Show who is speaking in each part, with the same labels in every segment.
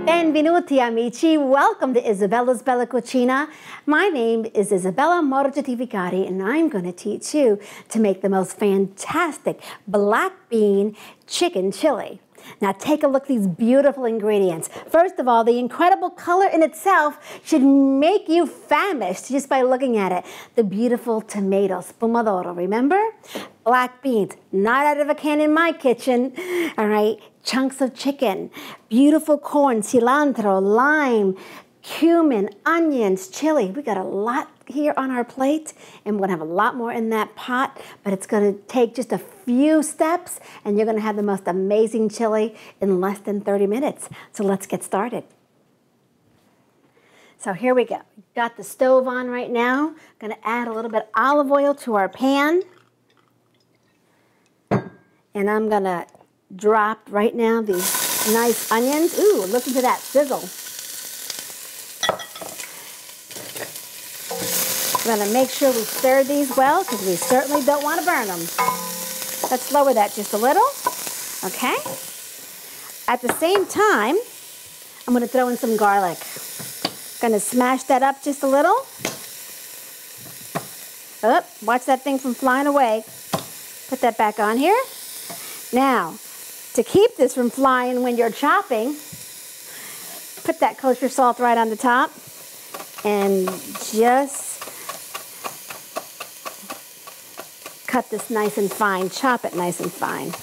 Speaker 1: Benvenuti amici, welcome to Isabella's Bella Cucina. My name is Isabella Morgia Vicari and I'm going to teach you to make the most fantastic black bean chicken chili. Now take a look at these beautiful ingredients. First of all, the incredible color in itself should make you famished just by looking at it. The beautiful tomatoes, pomodoro, remember? Black beans, not out of a can in my kitchen, all right? Chunks of chicken, beautiful corn, cilantro, lime, cumin, onions, chili. We got a lot here on our plate, and we're gonna have a lot more in that pot, but it's gonna take just a few steps, and you're gonna have the most amazing chili in less than 30 minutes. So let's get started. So here we go. Got the stove on right now. Gonna add a little bit of olive oil to our pan, and I'm gonna drop right now these nice onions. Ooh, listen to that sizzle. We're going to make sure we stir these well because we certainly don't want to burn them. Let's lower that just a little. Okay. At the same time, I'm going to throw in some garlic. Going to smash that up just a little. Oh, watch that thing from flying away. Put that back on here. Now, to keep this from flying when you're chopping, put that kosher salt right on the top and just cut this nice and fine, chop it nice and fine.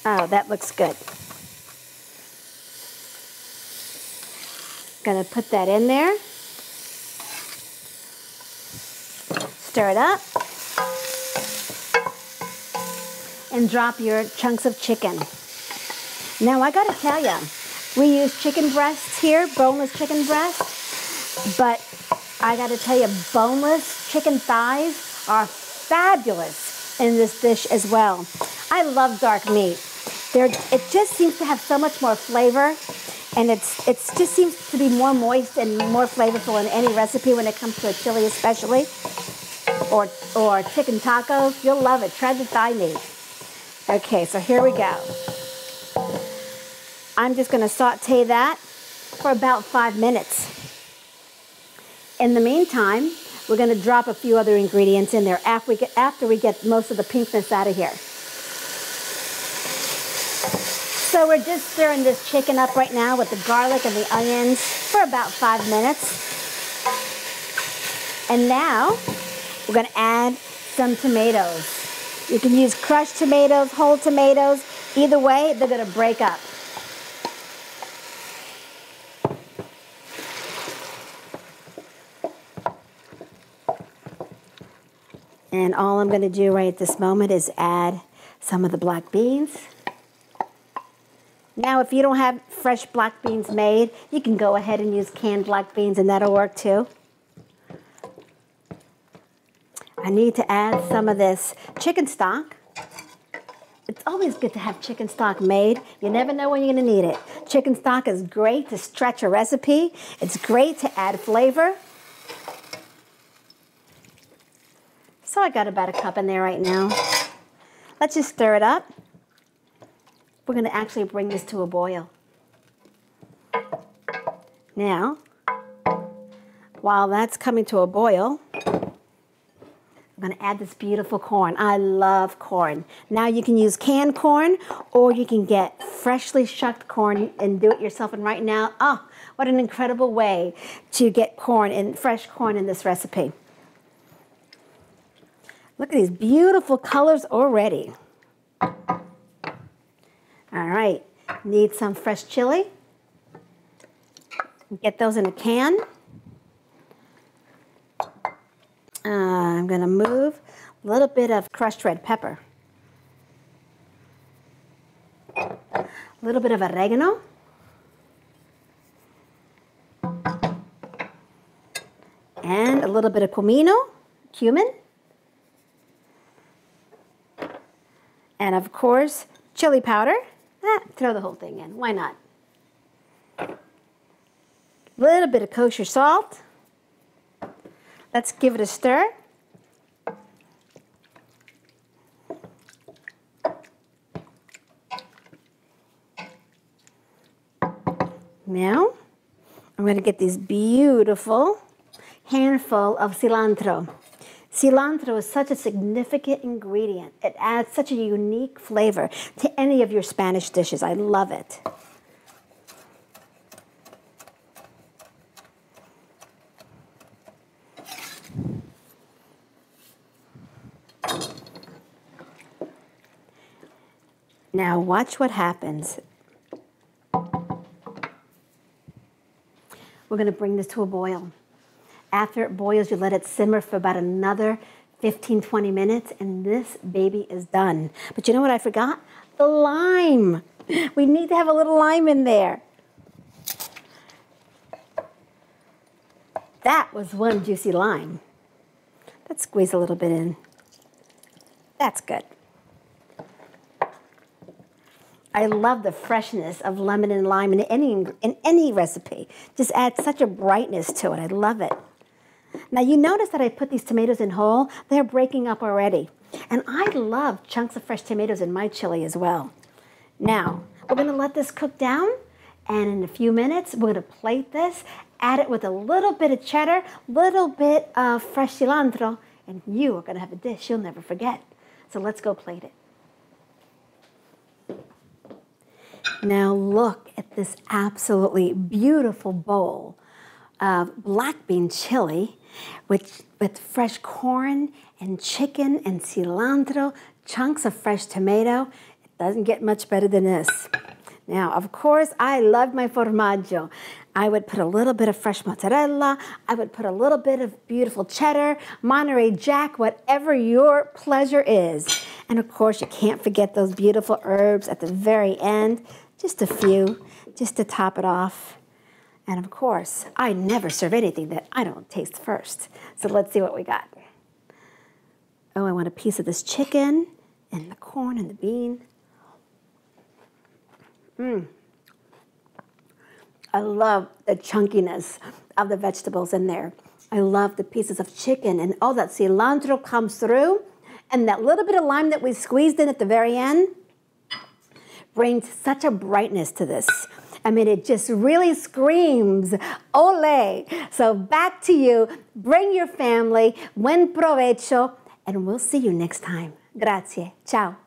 Speaker 1: Oh, that looks good. Gonna put that in there. Stir it up. And drop your chunks of chicken. Now I gotta tell you, we use chicken breasts here, boneless chicken breasts, but I gotta tell you, boneless chicken thighs are fabulous in this dish as well. I love dark meat. It just seems to have so much more flavor, and it just seems to be more moist and more flavorful in any recipe when it comes to a chili especially, or chicken tacos. You'll love it. Try the thigh meat. Okay, so here we go. I'm just going to saute that for about 5 minutes. In the meantime, we're going to drop a few other ingredients in there after we get most of the pinkness out of here. So we're just stirring this chicken up right now with the garlic and the onions for about 5 minutes. And now we're going to add some tomatoes. You can use crushed tomatoes, whole tomatoes. Either way, they're going to break up. And all I'm going to do right at this moment is add some of the black beans. Now, if you don't have fresh black beans made, you can go ahead and use canned black beans, and that'll work too. I need to add some of this chicken stock. It's always good to have chicken stock made. You never know when you're going to need it. Chicken stock is great to stretch a recipe. It's great to add flavor. So I got about a cup in there right now. Let's just stir it up. We're going to actually bring this to a boil. Now, while that's coming to a boil, I'm going to add this beautiful corn. I love corn. Now you can use canned corn, or you can get freshly shucked corn and do it yourself. And right now, oh, what an incredible way to get corn and fresh corn in this recipe. Look at these beautiful colors already. All right, need some fresh chili. Get those in a can. I'm going to move a little bit of crushed red pepper, a little bit of oregano, and a little bit of cumin, and of course, chili powder. Throw the whole thing in. Why not? A little bit of kosher salt. Let's give it a stir. I'm going to get these beautiful handful of cilantro. Cilantro is such a significant ingredient. It adds such a unique flavor to any of your Spanish dishes. I love it. Now watch what happens. We're going to bring this to a boil. After it boils, you let it simmer for about another 15, 20 minutes, and this baby is done. But you know what I forgot? The lime. We need to have a little lime in there. That was one juicy lime. Let's squeeze a little bit in. That's good. I love the freshness of lemon and lime in any recipe. Just adds such a brightness to it. I love it. Now you notice that I put these tomatoes in whole. They're breaking up already. And I love chunks of fresh tomatoes in my chili as well. Now, we're going to let this cook down. And in a few minutes, we're going to plate this, add it with a little bit of cheddar, little bit of fresh cilantro, and you are going to have a dish you'll never forget. So let's go plate it. Now look at this absolutely beautiful bowl of black bean chili with fresh corn and chicken and cilantro, chunks of fresh tomato. It doesn't get much better than this. Now, of course, I love my formaggio. I would put a little bit of fresh mozzarella. I would put a little bit of beautiful cheddar, Monterey Jack, whatever your pleasure is. And of course, you can't forget those beautiful herbs at the very end. Just a few, just to top it off. And of course, I never serve anything that I don't taste first. So let's see what we got. Oh, I want a piece of this chicken and the corn and the bean. I love the chunkiness of the vegetables in there. I love the pieces of chicken, and all that cilantro comes through, and that little bit of lime that we squeezed in at the very end brings such a brightness to this. I mean, it just really screams, ole. So back to you. Bring your family. Buen provecho. And we'll see you next time. Grazie. Ciao.